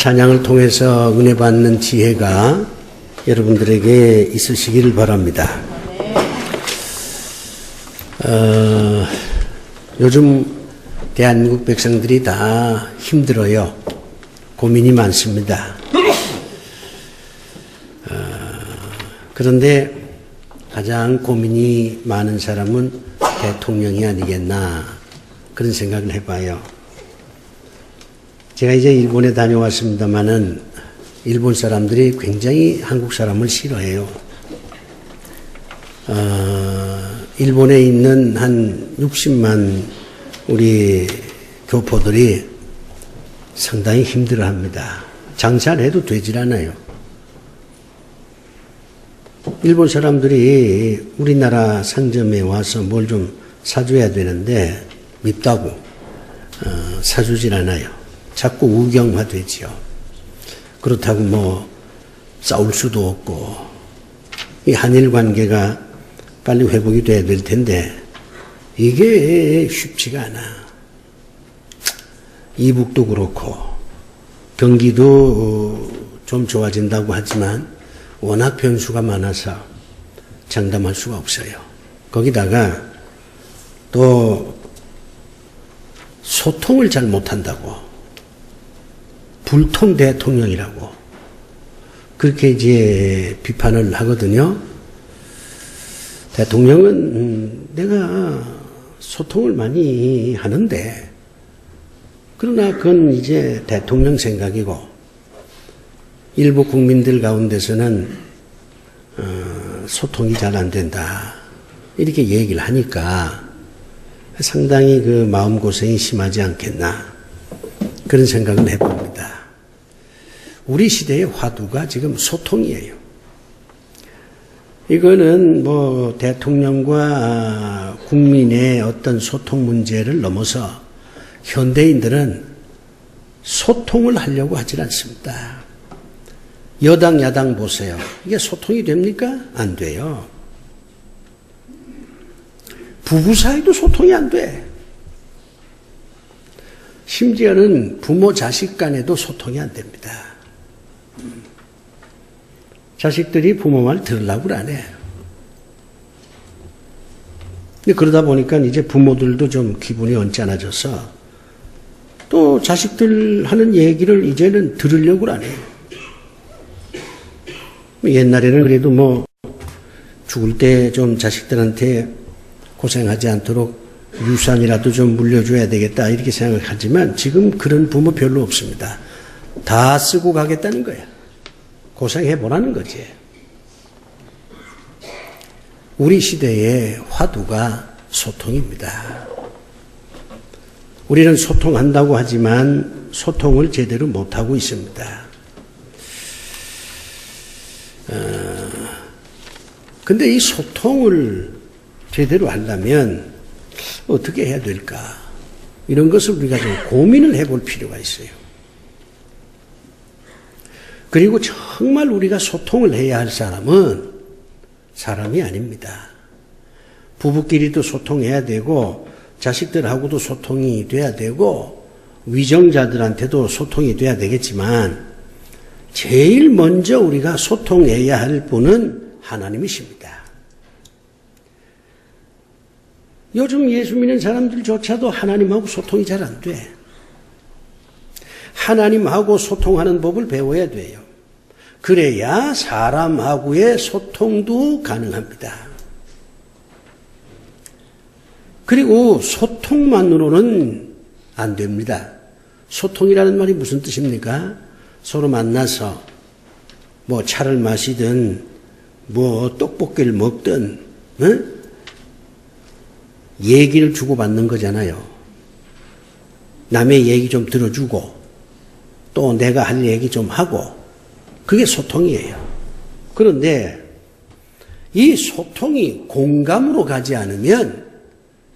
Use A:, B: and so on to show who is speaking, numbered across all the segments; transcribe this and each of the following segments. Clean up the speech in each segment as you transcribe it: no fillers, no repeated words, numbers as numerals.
A: 찬양을 통해서 은혜 받는 지혜가 여러분들에게 있으시기를 바랍니다. 요즘 대한민국 백성들이 다 힘들어요. 고민이 많습니다. 그런데 가장 고민이 많은 사람은 대통령이 아니겠나 그런 생각을 해봐요. 제가 이제 일본에 다녀왔습니다마는 일본 사람들이 굉장히 한국 사람을 싫어해요. 일본에 있는 한 60만 우리 교포들이 상당히 힘들어합니다. 장사를 해도 되질 않아요. 일본 사람들이 우리나라 상점에 와서 뭘 좀 사줘야 되는데 밉다고 사주질 않아요. 자꾸 우경화되지요. 그렇다고 뭐 싸울 수도 없고 이 한일 관계가 빨리 회복이 돼야 될 텐데 이게 쉽지가 않아. 이북도 그렇고 경기도 좀 좋아진다고 하지만 워낙 변수가 많아서 장담할 수가 없어요. 거기다가 또 소통을 잘 못한다고 불통 대통령이라고 그렇게 이제 비판을 하거든요. 대통령은 내가 소통을 많이 하는데 그러나 그건 이제 대통령 생각이고 일부 국민들 가운데서는 소통이 잘 안 된다 이렇게 얘기를 하니까 상당히 그 마음고생이 심하지 않겠나 그런 생각을 해봅니다. 우리 시대의 화두가 지금 소통이에요. 이거는 뭐 대통령과 국민의 어떤 소통 문제를 넘어서 현대인들은 소통을 하려고 하질 않습니다. 여당 야당 보세요. 이게 소통이 됩니까? 안 돼요. 부부 사이도 소통이 안 돼. 심지어는 부모 자식 간에도 소통이 안 됩니다. 자식들이 부모 말 들으려고 안 해. 근데 그러다 보니까 이제 부모들도 좀 기분이 언짢아져서 또 자식들 하는 얘기를 이제는 들으려고 안 해요. 옛날에는 그래도 뭐 죽을 때 좀 자식들한테 고생하지 않도록 유산이라도 좀 물려줘야 되겠다 이렇게 생각하지만 지금 그런 부모 별로 없습니다. 다 쓰고 가겠다는 거야. 고생해보라는 거지. 우리 시대의 화두가 소통입니다. 우리는 소통한다고 하지만 소통을 제대로 못하고 있습니다. 근데 이 소통을 제대로 하려면 어떻게 해야 될까? 이런 것을 우리가 좀 고민을 해볼 필요가 있어요. 그리고 정말 우리가 소통을 해야 할 사람은 사람이 아닙니다. 부부끼리도 소통해야 되고 자식들하고도 소통이 돼야 되고 위정자들한테도 소통이 돼야 되겠지만 제일 먼저 우리가 소통해야 할 분은 하나님이십니다. 요즘 예수 믿는 사람들조차도 하나님하고 소통이 잘 안 돼. 하나님하고 소통하는 법을 배워야 돼요. 그래야 사람하고의 소통도 가능합니다. 그리고 소통만으로는 안 됩니다. 소통이라는 말이 무슨 뜻입니까? 서로 만나서 뭐 차를 마시든 뭐 떡볶이를 먹든 얘기를 주고받는 거잖아요. 남의 얘기 좀 들어주고 또 내가 할 얘기 좀 하고 그게 소통이에요. 그런데 이 소통이 공감으로 가지 않으면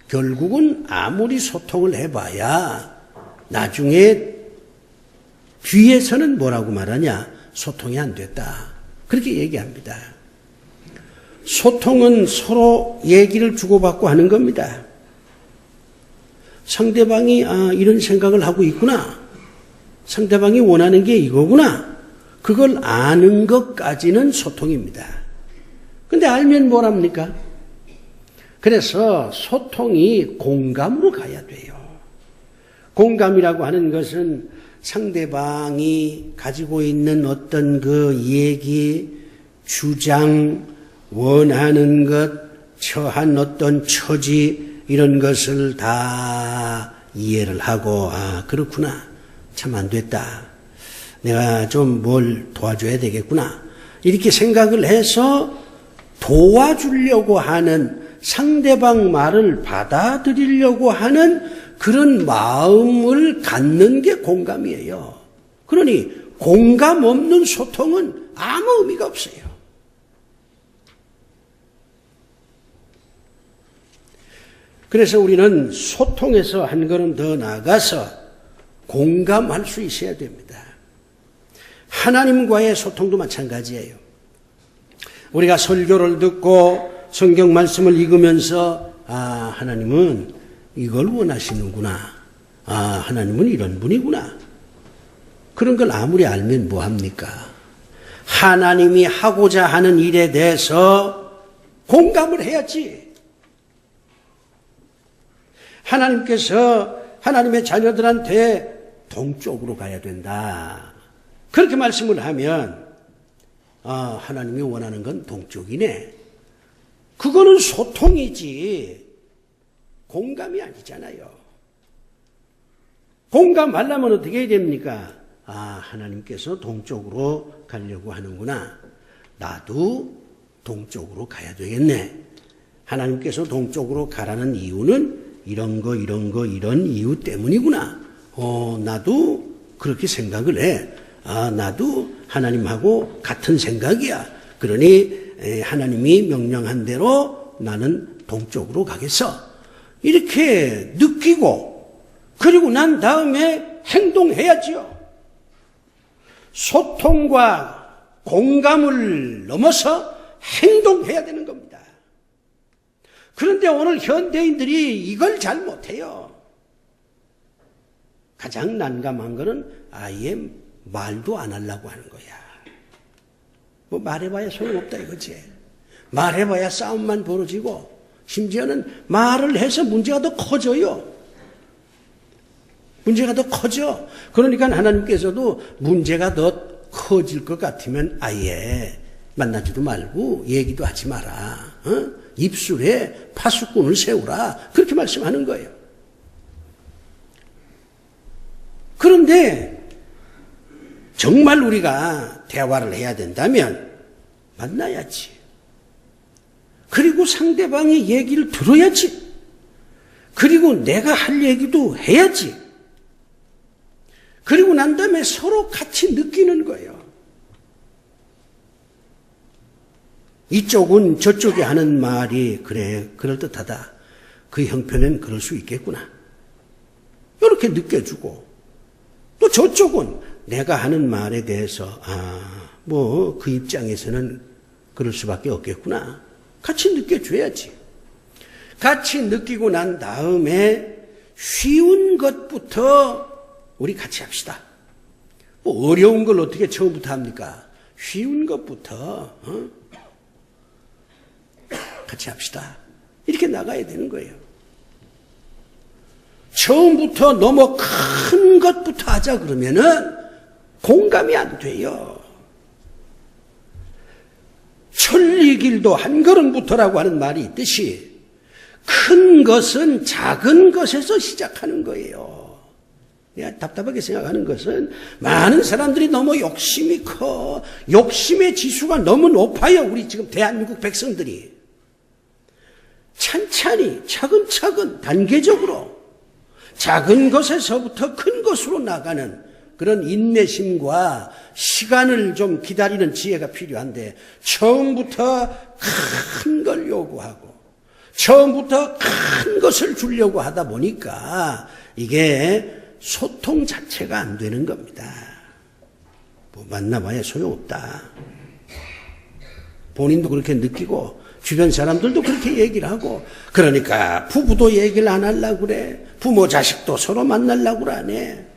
A: 결국은 아무리 소통을 해봐야 나중에 뒤에서는 뭐라고 말하냐? 소통이 안 됐다. 그렇게 얘기합니다. 소통은 서로 얘기를 주고받고 하는 겁니다. 상대방이 이런 생각을 하고 있구나. 상대방이 원하는 게 이거구나. 그걸 아는 것까지는 소통입니다. 근데 알면 뭐랍니까? 그래서 소통이 공감으로 가야 돼요. 공감이라고 하는 것은 상대방이 가지고 있는 어떤 그 얘기, 주장, 원하는 것, 처한 어떤 처지 이런 것을 다 이해를 하고 그렇구나. 참 안 됐다. 내가 좀 뭘 도와줘야 되겠구나. 이렇게 생각을 해서 도와주려고 하는 상대방 말을 받아들이려고 하는 그런 마음을 갖는 게 공감이에요. 그러니 공감 없는 소통은 아무 의미가 없어요. 그래서 우리는 소통에서 한 걸음 더 나아가서 공감할 수 있어야 됩니다. 하나님과의 소통도 마찬가지예요. 우리가 설교를 듣고 성경 말씀을 읽으면서 하나님은 이걸 원하시는구나. 하나님은 이런 분이구나. 그런 걸 아무리 알면 뭐합니까? 하나님이 하고자 하는 일에 대해서 공감을 해야지. 하나님께서 하나님의 자녀들한테 동쪽으로 가야 된다. 그렇게 말씀을 하면 하나님이 원하는 건 동쪽이네. 그거는 소통이지 공감이 아니잖아요. 공감하려면 어떻게 해야 됩니까? 하나님께서 동쪽으로 가려고 하는구나. 나도 동쪽으로 가야 되겠네. 하나님께서 동쪽으로 가라는 이유는 이런 이유 때문이구나. 나도 그렇게 생각을 해. 나도 하나님하고 같은 생각이야. 그러니 하나님이 명령한 대로 나는 동쪽으로 가겠어. 이렇게 느끼고 그리고 난 다음에 행동해야지요. 소통과 공감을 넘어서 행동해야 되는 겁니다. 그런데 오늘 현대인들이 이걸 잘 못해요. 가장 난감한 거는 아예 말도 안 하려고 하는 거야. 뭐 말해봐야 소용없다 이거지. 말해봐야 싸움만 벌어지고 심지어는 말을 해서 문제가 더 커져요. 문제가 더 커져. 그러니까 하나님께서도 문제가 더 커질 것 같으면 아예 만나지도 말고 얘기도 하지 마라. 입술에 파수꾼을 세우라. 그렇게 말씀하는 거예요. 그런데 정말 우리가 대화를 해야 된다면 만나야지. 그리고 상대방의 얘기를 들어야지. 그리고 내가 할 얘기도 해야지. 그리고 난 다음에 서로 같이 느끼는 거예요. 이쪽은 저쪽이 하는 말이 그래 그럴듯하다. 그 형편엔 그럴 수 있겠구나. 이렇게 느껴주고 또 저쪽은 내가 하는 말에 대해서 뭐 그 입장에서는 그럴 수밖에 없겠구나. 같이 느껴줘야지. 같이 느끼고 난 다음에 쉬운 것부터 우리 같이 합시다. 뭐 어려운 걸 어떻게 처음부터 합니까? 쉬운 것부터 같이 합시다. 이렇게 나가야 되는 거예요. 처음부터 너무 큰 것부터 하자 그러면은 공감이 안 돼요. 천리길도 한 걸음부터라고 하는 말이 있듯이 큰 것은 작은 것에서 시작하는 거예요. 내가 답답하게 생각하는 것은 많은 사람들이 너무 욕심이 커. 욕심의 지수가 너무 높아요. 우리 지금 대한민국 백성들이. 찬찬히 차근차근 단계적으로 작은 것에서부터 큰 것으로 나가는 그런 인내심과 시간을 좀 기다리는 지혜가 필요한데 처음부터 큰 걸 요구하고 처음부터 큰 것을 주려고 하다 보니까 이게 소통 자체가 안 되는 겁니다. 뭐 만나봐야 소용없다. 본인도 그렇게 느끼고 주변 사람들도 그렇게 얘기를 하고 그러니까 부부도 얘기를 안 하려고 그래. 부모 자식도 서로 만나려고 그러네.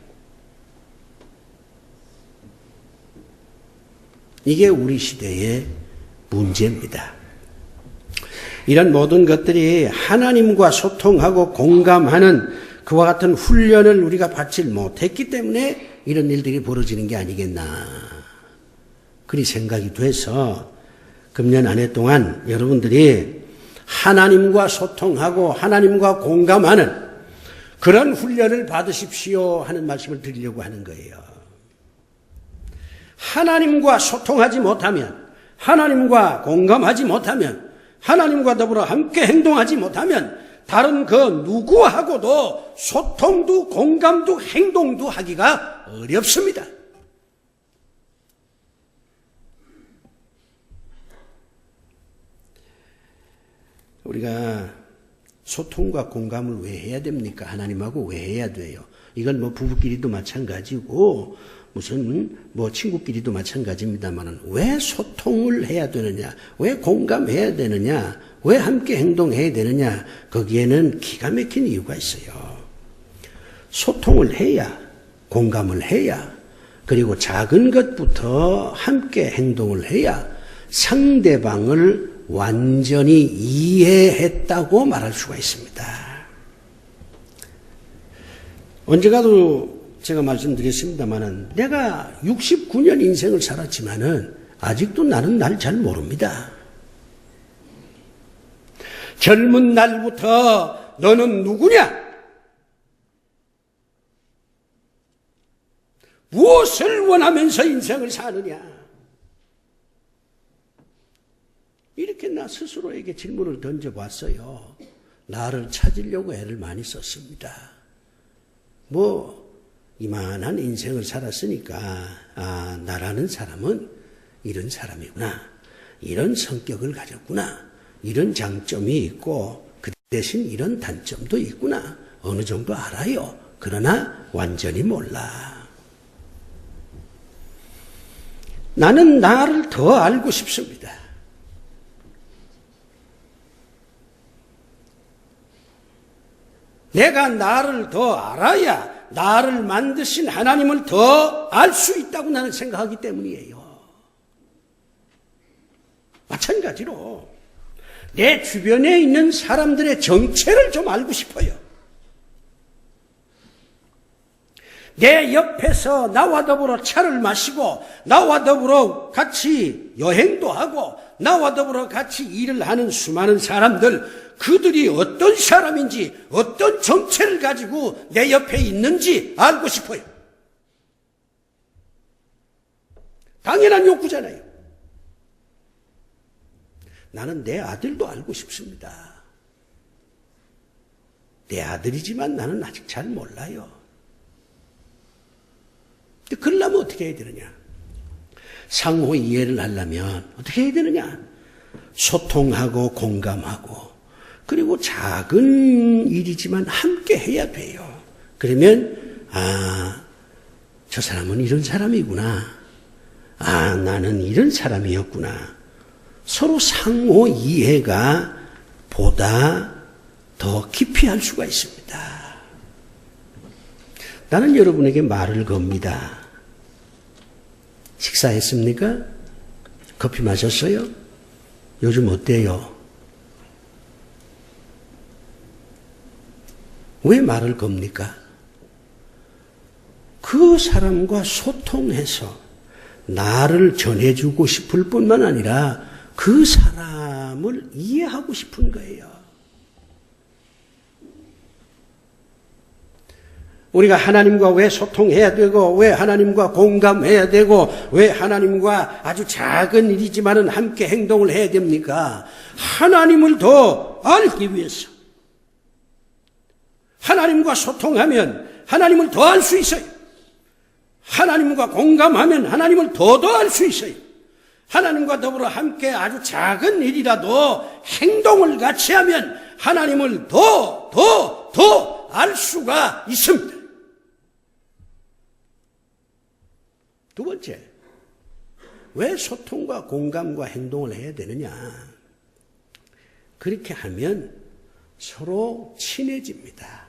A: 이게 우리 시대의 문제입니다. 이런 모든 것들이 하나님과 소통하고 공감하는 그와 같은 훈련을 우리가 받지 못했기 때문에 이런 일들이 벌어지는 게 아니겠나. 그리 생각이 돼서 금년 한 해 동안 여러분들이 하나님과 소통하고 하나님과 공감하는 그런 훈련을 받으십시오 하는 말씀을 드리려고 하는 거예요. 하나님과 소통하지 못하면, 하나님과 공감하지 못하면, 하나님과 더불어 함께 행동하지 못하면 다른 그 누구하고도 소통도 공감도 행동도 하기가 어렵습니다. 우리가 소통과 공감을 왜 해야 됩니까? 하나님하고 왜 해야 돼요? 이건 뭐 부부끼리도 마찬가지고 무슨 뭐 친구끼리도 마찬가지입니다만 왜 소통을 해야 되느냐? 왜 공감해야 되느냐? 왜 함께 행동해야 되느냐? 거기에는 기가 막힌 이유가 있어요. 소통을 해야, 공감을 해야, 그리고 작은 것부터 함께 행동을 해야 상대방을 완전히 이해했다고 말할 수가 있습니다. 언젠가도 제가 말씀드렸습니다마는 내가 69년 인생을 살았지만은 아직도 나는 날 잘 모릅니다. 젊은 날부터 너는 누구냐? 무엇을 원하면서 인생을 사느냐? 이렇게 나 스스로에게 질문을 던져봤어요. 나를 찾으려고 애를 많이 썼습니다. 뭐 이만한 인생을 살았으니까 나라는 사람은 이런 사람이구나. 이런 성격을 가졌구나. 이런 장점이 있고 그 대신 이런 단점도 있구나. 어느 정도 알아요. 그러나 완전히 몰라. 나는 나를 더 알고 싶습니다. 내가 나를 더 알아야 나를 만드신 하나님을 더 알 수 있다고 나는 생각하기 때문이에요. 마찬가지로 내 주변에 있는 사람들의 정체를 좀 알고 싶어요. 내 옆에서 나와 더불어 차를 마시고 나와 더불어 같이 여행도 하고 나와 더불어 같이 일을 하는 수많은 사람들, 그들이 어떤 사람인지 어떤 정체를 가지고 내 옆에 있는지 알고 싶어요. 당연한 욕구잖아요. 나는 내 아들도 알고 싶습니다. 내 아들이지만 나는 아직 잘 몰라요. 그러려면 어떻게 해야 되느냐? 상호 이해를 하려면 어떻게 해야 되느냐? 소통하고 공감하고 그리고 작은 일이지만 함께 해야 돼요. 그러면 저 사람은 이런 사람이구나. 나는 이런 사람이었구나. 서로 상호 이해가 보다 더 깊이 할 수가 있습니다. 나는 여러분에게 말을 겁니다. 식사했습니까? 커피 마셨어요? 요즘 어때요? 왜 말을 겁니까? 그 사람과 소통해서 나를 전해주고 싶을 뿐만 아니라 그 사람을 이해하고 싶은 거예요. 우리가 하나님과 왜 소통해야 되고 왜 하나님과 공감해야 되고 왜 하나님과 아주 작은 일이지만은 함께 행동을 해야 됩니까? 하나님을 더 알기 위해서. 하나님과 소통하면 하나님을 더 알 수 있어요. 하나님과 공감하면 하나님을 더 알 수 있어요. 하나님과 더불어 함께 아주 작은 일이라도 행동을 같이 하면 하나님을 더 알 수가 있습니다. 두 번째, 왜 소통과 공감과 행동을 해야 되느냐? 그렇게 하면 서로 친해집니다.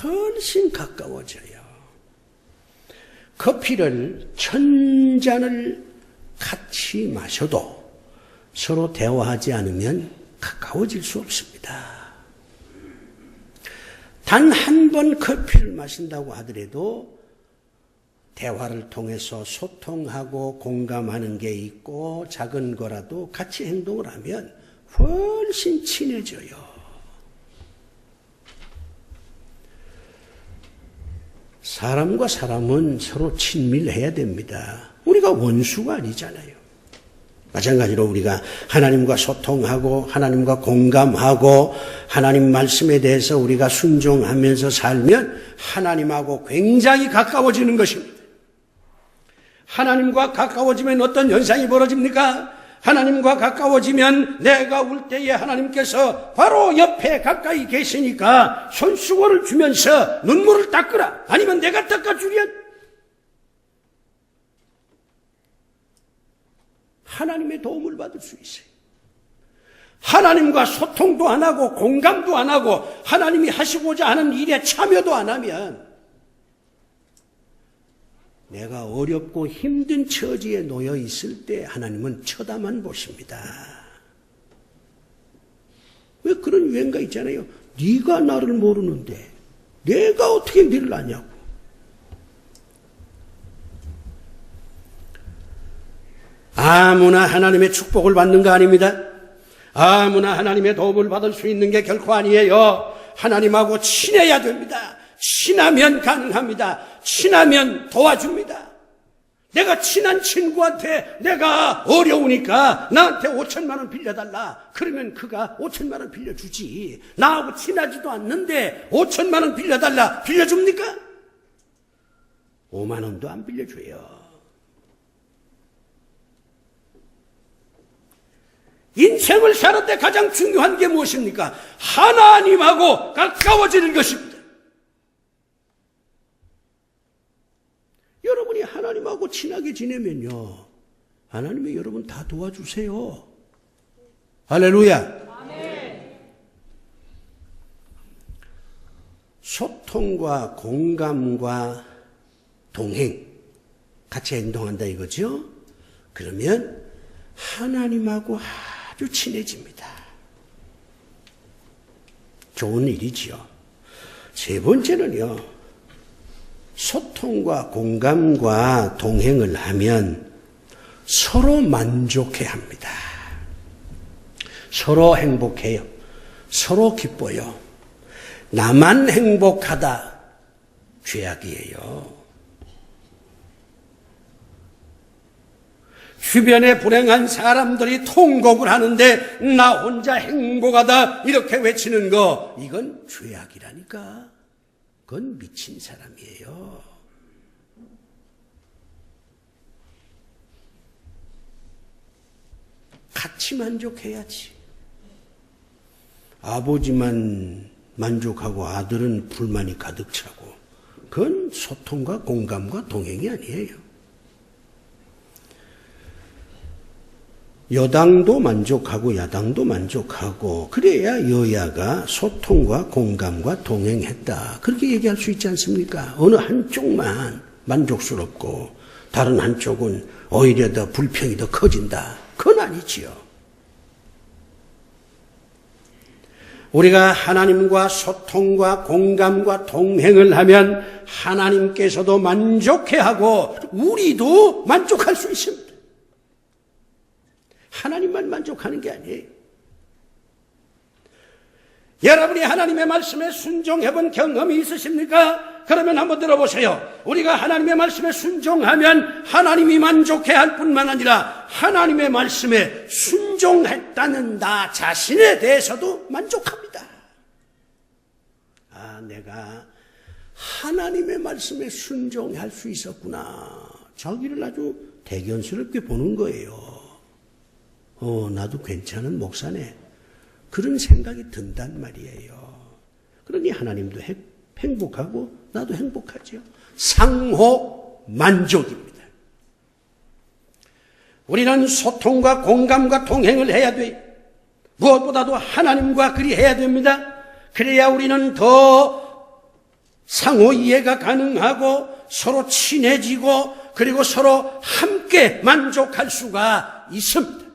A: 훨씬 가까워져요. 커피를 1000잔을 같이 마셔도 서로 대화하지 않으면 가까워질 수 없습니다. 단 한 번 커피를 마신다고 하더라도 대화를 통해서 소통하고 공감하는 게 있고 작은 거라도 같이 행동을 하면 훨씬 친해져요. 사람과 사람은 서로 친밀해야 됩니다. 우리가 원수가 아니잖아요. 마찬가지로 우리가 하나님과 소통하고 하나님과 공감하고 하나님 말씀에 대해서 우리가 순종하면서 살면 하나님하고 굉장히 가까워지는 것입니다. 하나님과 가까워지면 어떤 현상이 벌어집니까? 하나님과 가까워지면 내가 울 때에 하나님께서 바로 옆에 가까이 계시니까 손수건을 주면서 눈물을 닦으라. 아니면 내가 닦아주련. 하나님의 도움을 받을 수 있어요. 하나님과 소통도 안 하고 공감도 안 하고 하나님이 하시고자 하는 일에 참여도 안 하면 내가 어렵고 힘든 처지에 놓여 있을 때 하나님은 쳐다만 보십니다. 왜 그런 유행가 있잖아요. 네가 나를 모르는데 내가 어떻게 너를 아냐고. 아무나 하나님의 축복을 받는 거 아닙니다. 아무나 하나님의 도움을 받을 수 있는 게 결코 아니에요. 하나님하고 친해야 됩니다. 친하면 가능합니다. 친하면 도와줍니다. 내가 친한 친구한테 내가 어려우니까 나한테 5천만 원 빌려달라. 그러면 그가 5천만 원 빌려주지. 나하고 친하지도 않는데 5천만 원 빌려달라. 빌려줍니까? 5만 원도 안 빌려줘요. 인생을 사는데 가장 중요한 게 무엇입니까? 하나님하고 가까워지는 것입니다. 여러분이 하나님하고 친하게 지내면요, 하나님이 여러분 다 도와주세요. 할렐루야. 아멘. 소통과 공감과 동행, 같이 행동한다 이거죠? 그러면 하나님하고 아주 친해집니다. 좋은 일이지요. 세 번째는요, 소통과 공감과 동행을 하면 서로 만족해 합니다. 서로 행복해요. 서로 기뻐요. 나만 행복하다, 죄악이에요. 주변에 불행한 사람들이 통곡을 하는데 나 혼자 행복하다 이렇게 외치는 거, 이건 죄악이라니까. 그건 미친 사람이에요. 같이 만족해야지. 아버지만 만족하고 아들은 불만이 가득 차고, 그건 소통과 공감과 동행이 아니에요. 여당도 만족하고 야당도 만족하고 그래야 여야가 소통과 공감과 동행했다, 그렇게 얘기할 수 있지 않습니까? 어느 한쪽만 만족스럽고 다른 한쪽은 오히려 더 불평이 더 커진다, 그건 아니지요. 우리가 하나님과 소통과 공감과 동행을 하면 하나님께서도 만족해하고 우리도 만족할 수 있습니다. 하나님만 만족하는 게 아니에요. 여러분이 하나님의 말씀에 순종해본 경험이 있으십니까? 그러면 한번 들어보세요. 우리가 하나님의 말씀에 순종하면 하나님이 만족해할 뿐만 아니라 하나님의 말씀에 순종했다는 나 자신에 대해서도 만족합니다. 아, 내가 하나님의 말씀에 순종할 수 있었구나. 자기를 아주 대견스럽게 보는 거예요. 나도 괜찮은 목사네. 그런 생각이 든단 말이에요. 그러니 하나님도 행복하고 나도 행복하죠. 상호 만족입니다. 우리는 소통과 공감과 동행을 해야 돼요. 무엇보다도 하나님과 그리해야 됩니다. 그래야 우리는 더 상호 이해가 가능하고 서로 친해지고 그리고 서로 함께 만족할 수가 있습니다.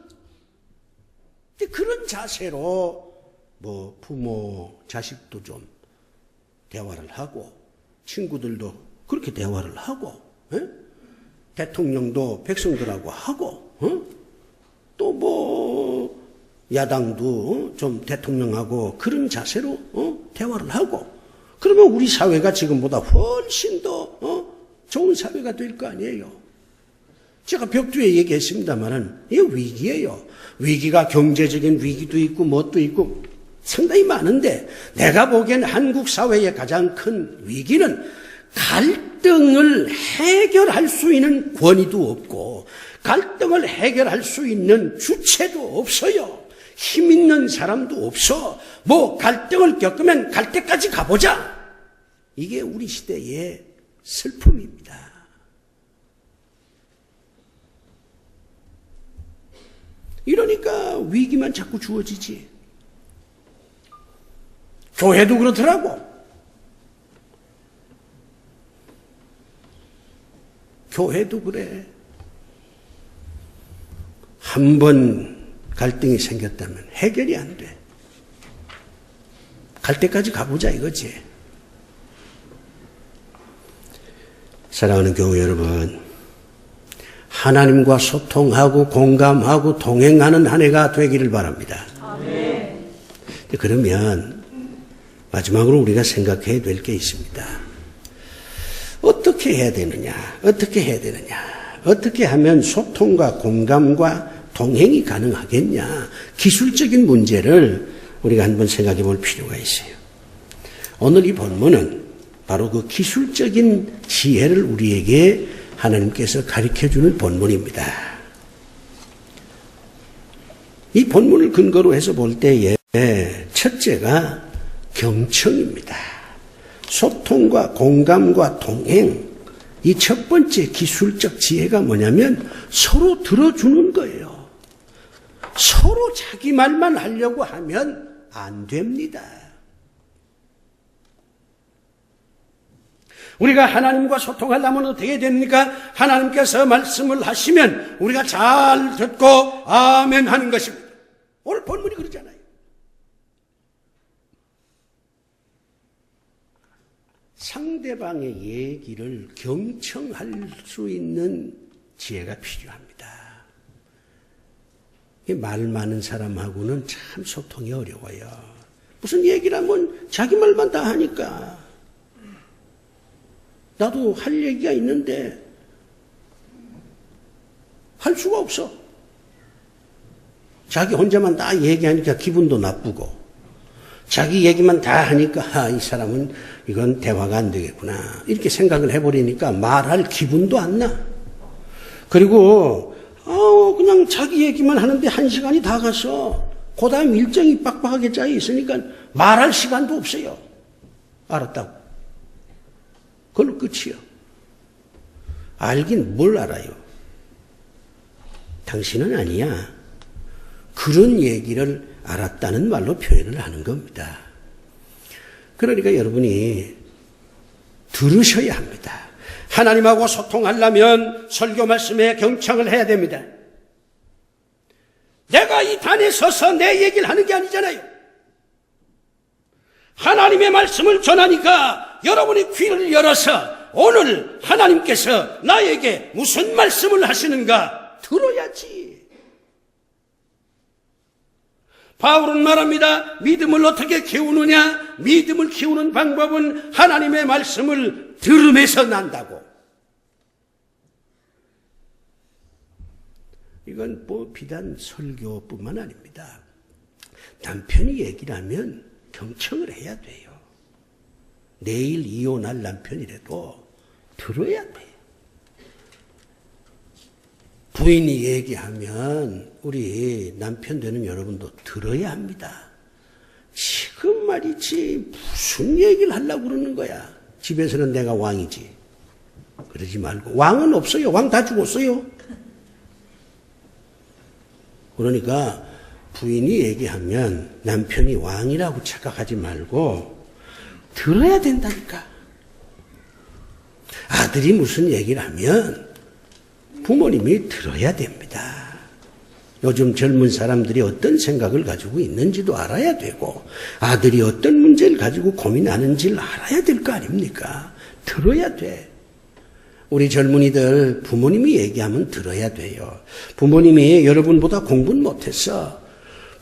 A: 그런 자세로 부모, 자식도 좀 대화를 하고 친구들도 그렇게 대화를 하고 대통령도 백성들하고 하고 또 야당도 좀 대통령하고 그런 자세로 대화를 하고 그러면 우리 사회가 지금보다 훨씬 더 좋은 사회가 될 거 아니에요. 제가 벽두에 얘기했습니다만은 이게 위기예요. 위기가 경제적인 위기도 있고 뭣도 있고 상당히 많은데 내가 보기엔 한국 사회의 가장 큰 위기는 갈등을 해결할 수 있는 권위도 없고 갈등을 해결할 수 있는 주체도 없어요. 힘 있는 사람도 없어. 갈등을 겪으면 갈 때까지 가보자. 이게 우리 시대의 슬픔입니다. 이러니까 위기만 자꾸 주어지지. 교회도 그렇더라고. 교회도 그래. 한 번 갈등이 생겼다면 해결이 안 돼. 갈 때까지 가보자 이거지. 사랑하는 교회 여러분, 하나님과 소통하고 공감하고 동행하는 한 해가 되기를 바랍니다. 아멘. 그러면 마지막으로 우리가 생각해야 될 게 있습니다. 어떻게 해야 되느냐? 어떻게 해야 되느냐? 어떻게 하면 소통과 공감과 동행이 가능하겠냐? 기술적인 문제를 우리가 한번 생각해 볼 필요가 있어요. 오늘 이 본문은 바로 그 기술적인 지혜를 우리에게 하나님께서 가르쳐주는 본문입니다. 이 본문을 근거로 해서 볼 때에 첫째가 경청입니다. 소통과 공감과 동행, 이 첫 번째 기술적 지혜가 뭐냐면 서로 들어주는 거예요. 서로 자기 말만 하려고 하면 안 됩니다. 우리가 하나님과 소통하려면 어떻게 됩니까? 하나님께서 말씀을 하시면 우리가 잘 듣고 아멘 하는 것입니다. 오늘 본문이 그러잖아요. 상대방의 얘기를 경청할 수 있는 지혜가 필요합니다. 말 많은 사람하고는 참 소통이 어려워요. 무슨 얘기를 하면 자기 말만 다 하니까. 나도 할 얘기가 있는데 할 수가 없어. 자기 혼자만 다 얘기하니까 기분도 나쁘고 자기 얘기만 다 하니까 이 사람은 이건 대화가 안 되겠구나 이렇게 생각을 해버리니까 말할 기분도 안 나. 그리고 그냥 자기 얘기만 하는데 1시간이 다 가서 그 다음 일정이 빡빡하게 짜여 있으니까 말할 시간도 없어요. 알았다고. 그걸로 끝이요. 알긴 뭘 알아요? 당신은 아니야. 그런 얘기를 알았다는 말로 표현을 하는 겁니다. 그러니까 여러분이 들으셔야 합니다. 하나님하고 소통하려면 설교 말씀에 경청을 해야 됩니다. 내가 이 단에 서서 내 얘기를 하는 게 아니잖아요. 하나님의 말씀을 전하니까 여러분이 귀를 열어서 오늘 하나님께서 나에게 무슨 말씀을 하시는가 들어야지. 바울은 말합니다. 믿음을 어떻게 키우느냐? 믿음을 키우는 방법은 하나님의 말씀을 들음에서 난다고. 이건 비단 설교뿐만 아닙니다. 남편이 얘기를 하면 경청을 해야 돼요. 내일 이혼할 남편이라도 들어야 돼. 부인이 얘기하면 우리 남편 되는 여러분도 들어야 합니다. 지금 말이지 무슨 얘기를 하려고 그러는 거야. 집에서는 내가 왕이지. 그러지 말고. 왕은 없어요. 왕 다 죽었어요. 그러니까 부인이 얘기하면 남편이 왕이라고 착각하지 말고 들어야 된다니까. 아들이 무슨 얘기를 하면 부모님이 들어야 됩니다. 요즘 젊은 사람들이 어떤 생각을 가지고 있는지도 알아야 되고 아들이 어떤 문제를 가지고 고민하는지를 알아야 될 거 아닙니까? 들어야 돼. 우리 젊은이들 부모님이 얘기하면 들어야 돼요. 부모님이 여러분보다 공부는 못했어.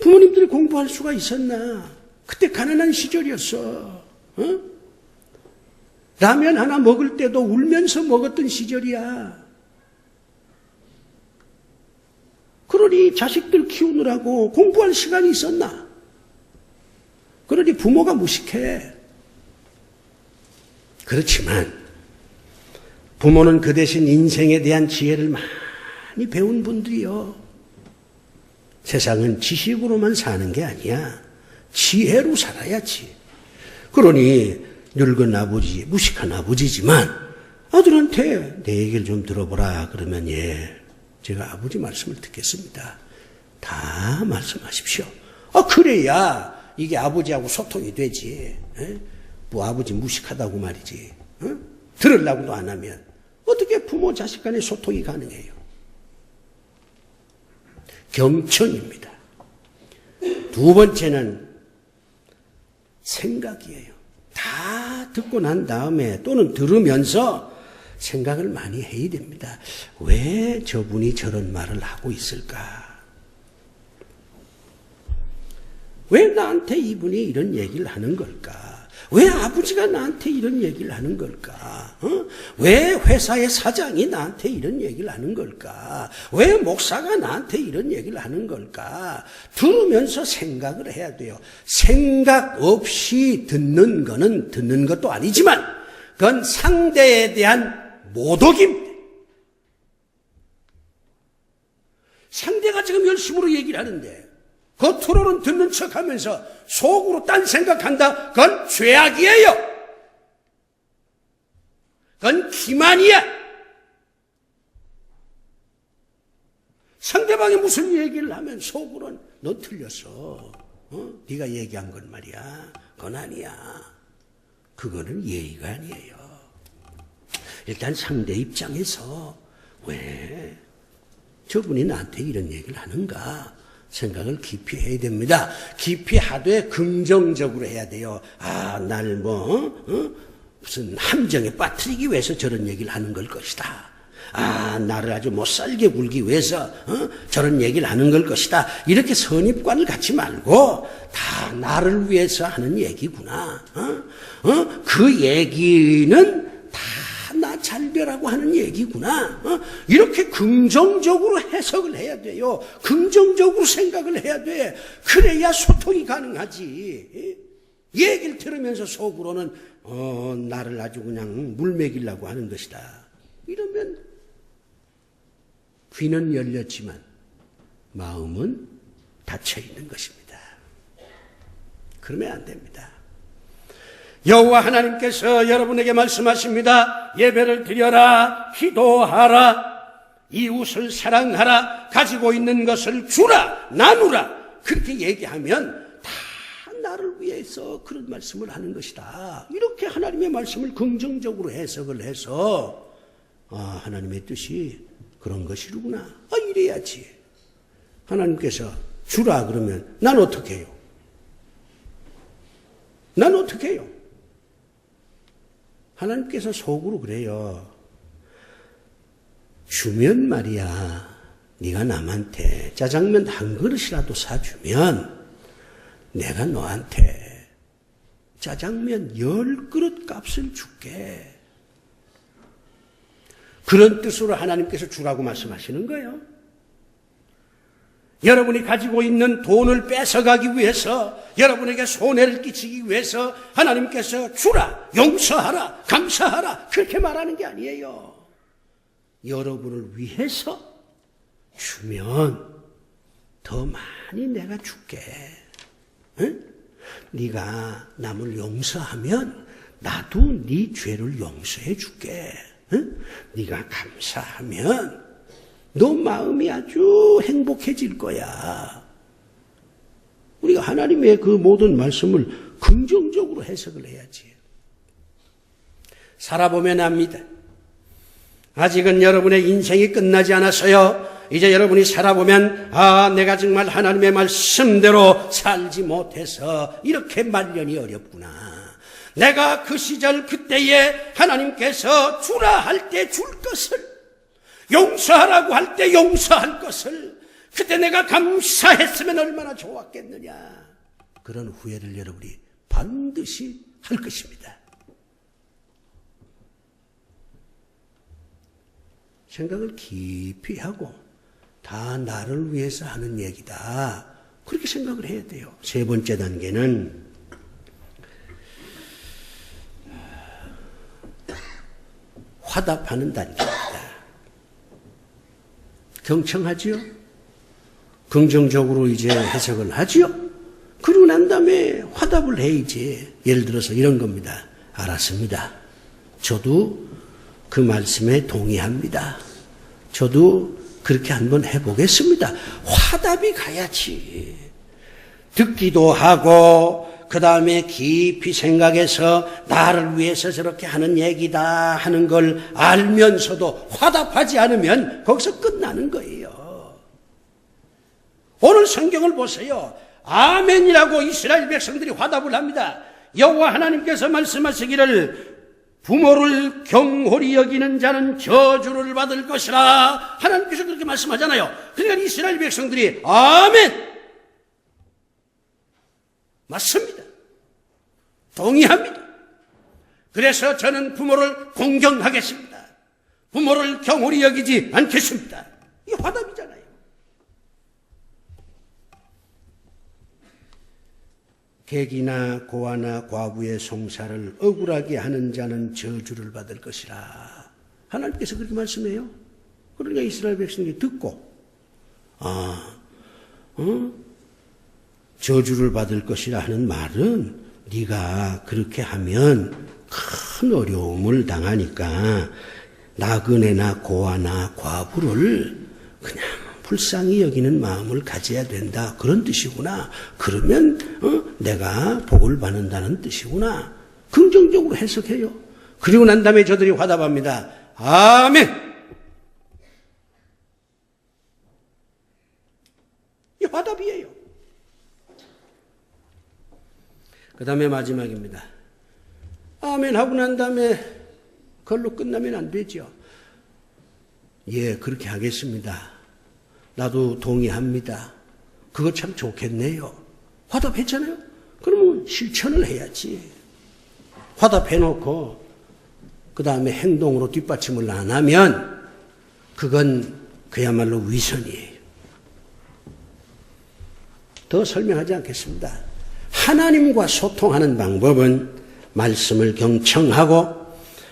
A: 부모님들이 공부할 수가 있었나? 그때 가난한 시절이었어. 어? 라면 하나 먹을 때도 울면서 먹었던 시절이야. 그러니 자식들 키우느라고 공부할 시간이 있었나? 그러니 부모가 무식해. 그렇지만 부모는 그 대신 인생에 대한 지혜를 많이 배운 분들이요. 세상은 지식으로만 사는 게 아니야. 지혜로 살아야지. 그러니 늙은 아버지, 무식한 아버지지만 아들한테 내 얘기를 좀 들어보라 그러면 제가 아버지 말씀을 듣겠습니다. 다 말씀하십시오. 그래야 이게 아버지하고 소통이 되지. 뭐 아버지 무식하다고 말이지. 들으려고도 안 하면 어떻게 부모 자식 간의 소통이 가능해요? 경청입니다. 두 번째는 생각이에요. 다 듣고 난 다음에 또는 들으면서 생각을 많이 해야 됩니다. 왜 저분이 저런 말을 하고 있을까? 왜 나한테 이분이 이런 얘기를 하는 걸까? 왜 아버지가 나한테 이런 얘기를 하는 걸까? 왜 회사의 사장이 나한테 이런 얘기를 하는 걸까? 왜 목사가 나한테 이런 얘기를 하는 걸까? 들으면서 생각을 해야 돼요. 생각 없이 듣는 거는 듣는 것도 아니지만 그건 상대에 대한 모독입니다. 상대가 지금 열심으로 얘기를 하는데 겉으로는 듣는 척하면서 속으로 딴 생각한다. 그건 죄악이에요. 그건 기만이야. 상대방이 무슨 얘기를 하면 속으로는 너 틀렸어. 네가 얘기한 건 말이야. 그건 아니야. 그거는 예의가 아니에요. 일단 상대 입장에서 왜 저분이 나한테 이런 얘기를 하는가 생각을 깊이 해야 됩니다. 깊이 하되 긍정적으로 해야 돼요. 날 무슨 함정에 빠뜨리기 위해서 저런 얘기를 하는 걸 것이다. 나를 아주 못살게 굴기 위해서 저런 얘기를 하는 걸 것이다. 이렇게 선입관을 갖지 말고 다 나를 위해서 하는 얘기구나. 그 얘기는 다 나 잘 되라고 하는 얘기구나. 이렇게 긍정적으로 해석을 해야 돼요. 긍정적으로 생각을 해야 돼. 그래야 소통이 가능하지. 얘기를 들으면서 속으로는 나를 아주 그냥 물먹이려고 하는 것이다. 이러면 귀는 열렸지만 마음은 닫혀 있는 것입니다. 그러면 안 됩니다. 여호와 하나님께서 여러분에게 말씀하십니다. 예배를 드려라, 기도하라, 이웃을 사랑하라, 가지고 있는 것을 주라, 나누라. 그렇게 얘기하면 다 나를 위해서 그런 말씀을 하는 것이다. 이렇게 하나님의 말씀을 긍정적으로 해석을 해서 하나님의 뜻이 그런 것이로구나. 이래야지. 하나님께서 주라 그러면 난 어떻게 해요? 난 어떻게 해요? 하나님께서 속으로 그래요. 주면 말이야, 네가 남한테 짜장면 한 그릇이라도 사주면 내가 너한테 짜장면 10그릇 값을 줄게. 그런 뜻으로 하나님께서 주라고 말씀하시는 거예요. 여러분이 가지고 있는 돈을 뺏어가기 위해서, 여러분에게 손해를 끼치기 위해서 하나님께서 주라, 용서하라, 감사하라 그렇게 말하는 게 아니에요. 여러분을 위해서 주면 더 많이 내가 줄게. 응? 네가 남을 용서하면 나도 네 죄를 용서해 줄게. 응? 네가 감사하면 너 마음이 아주 행복해질 거야. 우리가 하나님의 그 모든 말씀을 긍정적으로 해석을 해야지. 살아보면 압니다. 아직은 여러분의 인생이 끝나지 않았어요. 이제 여러분이 살아보면 내가 정말 하나님의 말씀대로 살지 못해서 이렇게 말년이 어렵구나. 내가 그 시절 그때에 하나님께서 주라 할 때 줄 것을, 용서하라고 할 때 용서할 것을 그때 내가 감사했으면 얼마나 좋았겠느냐. 그런 후회를 여러분이 반드시 할 것입니다. 생각을 깊이 하고 다 나를 위해서 하는 얘기다. 그렇게 생각을 해야 돼요. 세 번째 단계는 화답하는 단계입니다. 경청하지요? 긍정적으로 이제 해석을 하지요? 그러고 난 다음에 화답을 해야지. 예를 들어서 이런 겁니다. 알았습니다. 저도 그 말씀에 동의합니다. 저도 그렇게 한번 해보겠습니다. 화답이 가야지. 듣기도 하고 그 다음에 깊이 생각해서 나를 위해서 저렇게 하는 얘기다 하는 걸 알면서도 화답하지 않으면 거기서 끝나는 거예요. 오늘 성경을 보세요. 아멘이라고 이스라엘 백성들이 화답을 합니다. 여호와 하나님께서 말씀하시기를 부모를 경홀히 여기는 자는 저주를 받을 것이라. 하나님께서 그렇게 말씀하잖아요. 그러니까 이스라엘 백성들이 아멘! 맞습니다. 동의합니다. 그래서 저는 부모를 공경하겠습니다. 부모를 경홀히 여기지 않겠습니다. 이게 화답이잖아요. 객이나 고아나 과부의 송사를 억울하게 하는 자는 저주를 받을 것이라. 하나님께서 그렇게 말씀해요. 그러니까 이스라엘 백성들이 듣고 저주를 받을 것이라 하는 말은 네가 그렇게 하면 큰 어려움을 당하니까 나그네나 고아나 과부를 그냥 불쌍히 여기는 마음을 가져야 된다. 그런 뜻이구나. 그러면 내가 복을 받는다는 뜻이구나. 긍정적으로 해석해요. 그리고 난 다음에 저들이 화답합니다. 아멘! 이 화답이에요. 그 다음에 마지막입니다. 아멘 하고 난 다음에 그걸로 끝나면 안 되죠. 예, 그렇게 하겠습니다. 나도 동의합니다. 그거 참 좋겠네요. 화답했잖아요. 그러면 실천을 해야지. 화답해놓고 그 다음에 행동으로 뒷받침을 안 하면 그건 그야말로 위선이에요. 더 설명하지 않겠습니다. 하나님과 소통하는 방법은 말씀을 경청하고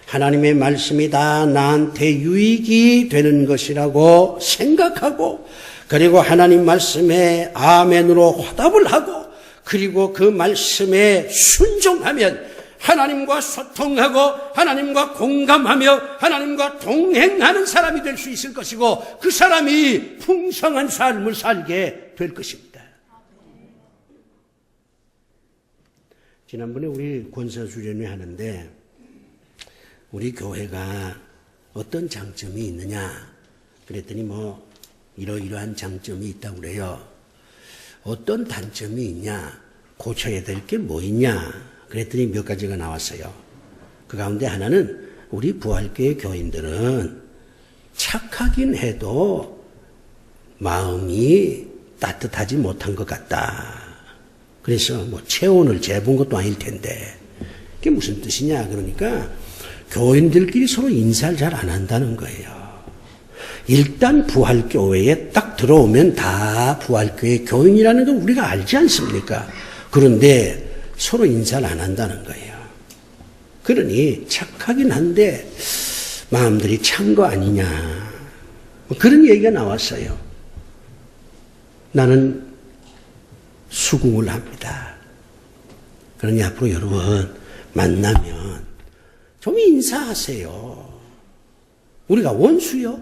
A: 하나님의 말씀이 다 나한테 유익이 되는 것이라고 생각하고 그리고 하나님 말씀에 아멘으로 화답을 하고 그리고 그 말씀에 순종하면 하나님과 소통하고 하나님과 공감하며 하나님과 동행하는 사람이 될 수 있을 것이고 그 사람이 풍성한 삶을 살게 될 것입니다. 지난번에 우리 권사수련회 하는데 우리 교회가 어떤 장점이 있느냐 그랬더니 이러이러한 장점이 있다고 그래요. 어떤 단점이 있냐, 고쳐야 될 게 뭐 있냐 그랬더니 몇 가지가 나왔어요. 그 가운데 하나는 우리 부활교회 교인들은 착하긴 해도 마음이 따뜻하지 못한 것 같다. 그래서 체온을 재본 것도 아닐 텐데 그게 무슨 뜻이냐 그러니까 교인들끼리 서로 인사를 잘 안 한다는 거예요. 일단 부활교회에 딱 들어오면 다 부활교회 교인이라는 걸 우리가 알지 않습니까? 그런데 서로 인사를 안 한다는 거예요. 그러니 착하긴 한데 마음들이 찬 거 아니냐 그런 얘기가 나왔어요. 나는 수긍을 합니다. 그러니 앞으로 여러분 만나면 좀 인사하세요. 우리가 원수요?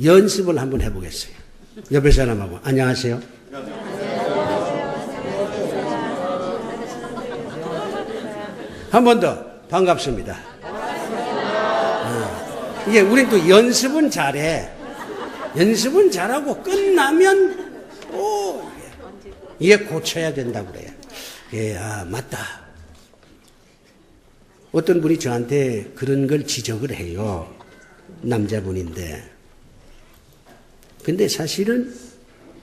A: 연습을 한번 해보겠어요. 옆에 사람하고 안녕하세요. 한 번 더 반갑습니다. 이게 우린 또 연습은 잘해. 연습은 잘하고 끝나면 또 이게 고쳐야 된다고 그래요. 예, 아, 맞다. 어떤 분이 저한테 그런 걸 지적을 해요. 남자분인데. 근데 사실은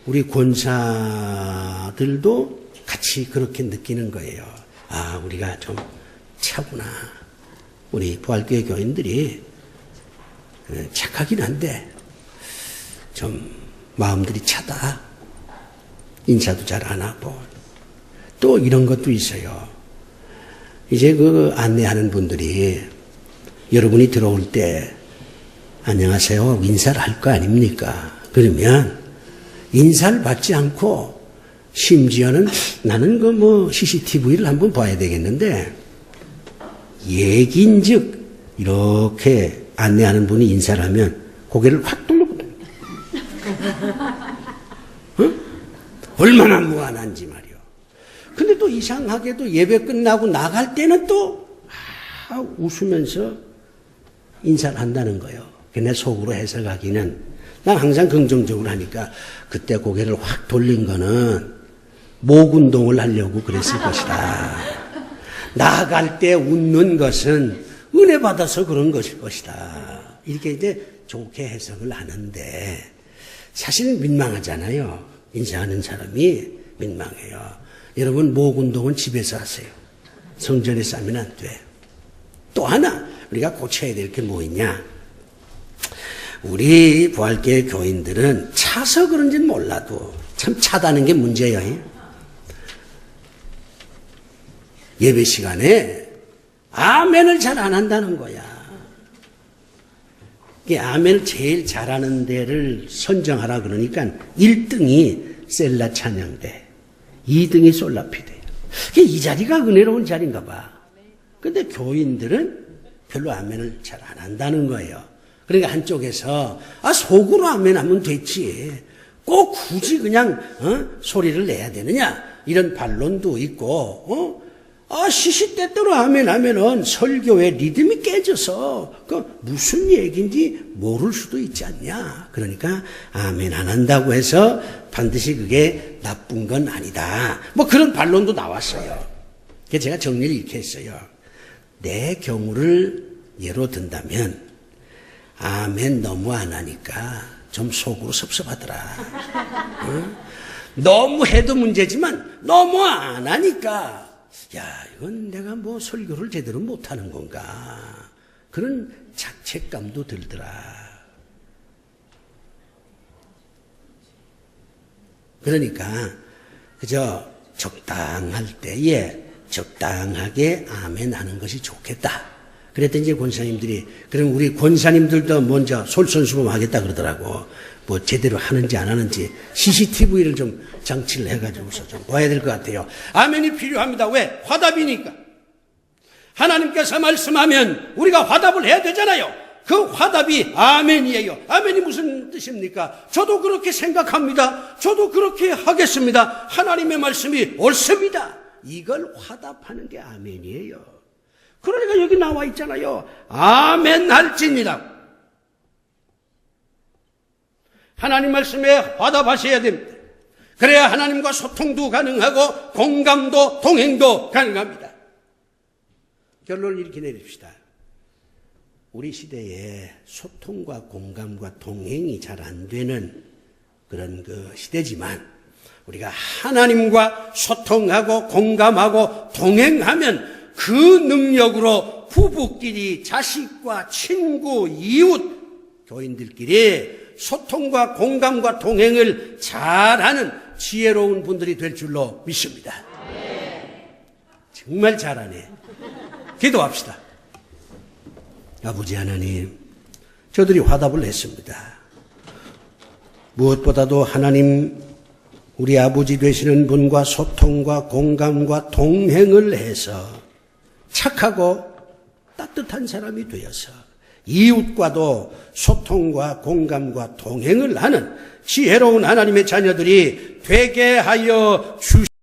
A: 우리 권사들도 같이 그렇게 느끼는 거예요. 아, 우리가 좀 차구나. 우리 부활교회 교인들이 착하긴 한데 좀 마음들이 차다. 인사도 잘 안 하고. 또 이런 것도 있어요. 이제 그 안내하는 분들이 여러분이 들어올 때 안녕하세요 인사를 할 거 아닙니까? 그러면 인사를 받지 않고 심지어는 나는 그 뭐 CCTV를 한번 봐야 되겠는데 얘긴즉 이렇게 안내하는 분이 인사를 하면 고개를 확 돌려보다. 응? 얼마나 무안한지 말이요. 근데 또 이상하게도 예배 끝나고 나갈 때는 또 웃으면서 인사를 한다는 거예요. 내 속으로 해석하기는 난 항상 긍정적으로 하니까 그때 고개를 확 돌린 거는 목 운동을 하려고 그랬을 것이다. 나갈 때 웃는 것은 은혜 받아서 그런 것일 것이다. 이렇게 이제 좋게 해석을 하는데 사실은 민망하잖아요. 인사하는 사람이 민망해요. 여러분 목 운동은 집에서 하세요. 성전에서 하면 안 돼. 또 하나 우리가 고쳐야 될 게 뭐 있냐. 우리 부활교회 교인들은 차서 그런지는 몰라도 참 차다는 게 문제예요. 예배 시간에 아멘을 잘 안 한다는 거야. 아멘을 제일 잘하는 데를 선정하라 그러니까 1등이 셀라 찬양대, 2등이 솔라피대. 이 자리가 은혜로운 자리인가 봐. 근데 교인들은 별로 아멘을 잘 안 한다는 거예요. 그러니까 한쪽에서 속으로 아멘하면 됐지. 꼭 굳이 그냥 소리를 내야 되느냐 이런 반론도 있고 시시때때로 아멘하면은 설교의 리듬이 깨져서 그 무슨 얘기인지 모를 수도 있지 않냐. 그러니까 아멘 안 한다고 해서 반드시 그게 나쁜 건 아니다. 뭐 그런 반론도 나왔어요. 그래서 제가 정리를 이렇게 했어요. 내 경우를 예로 든다면 아멘 너무 안 하니까 좀 속으로 섭섭하더라. 너무 해도 문제지만 너무 안 하니까 야, 이건 내가 뭐 설교를 제대로 못하는 건가. 그런 자책감도 들더라. 그러니까 그저 적당할 때에 적당하게 아멘 하는 것이 좋겠다. 그랬더니 이제 권사님들이, 그럼 우리 권사님들도 먼저 솔선수범 하겠다 그러더라고. 뭐 제대로 하는지 안 하는지 CCTV를 좀 장치를 해가지고서 좀 봐야 될 것 같아요. 아멘이 필요합니다. 왜? 화답이니까. 하나님께서 말씀하면 우리가 화답을 해야 되잖아요. 그 화답이 아멘이에요. 아멘이 무슨 뜻입니까? 저도 그렇게 생각합니다. 저도 그렇게 하겠습니다. 하나님의 말씀이 옳습니다. 이걸 화답하는 게 아멘이에요. 그러니까 여기 나와 있잖아요. 아멘 할지니라. 하나님 말씀에 화답하셔야 됩니다. 그래야 하나님과 소통도 가능하고 공감도 동행도 가능합니다. 결론을 이렇게 내립시다. 우리 시대에 소통과 공감과 동행이 잘 안 되는 그런 그 시대지만 우리가 하나님과 소통하고 공감하고 동행하면 그 능력으로 부부끼리, 자식과 친구, 이웃, 교인들끼리 소통과 공감과 동행을 잘하는 지혜로운 분들이 될 줄로 믿습니다. 정말 잘하네. 기도합시다. 아버지 하나님, 저들이 화답을 했습니다. 무엇보다도 하나님, 우리 아버지 되시는 분과 소통과 공감과 동행을 해서 착하고 따뜻한 사람이 되어서 이웃과도 소통과 공감과 동행을 하는 지혜로운 하나님의 자녀들이 되게 하여 주시옵소서.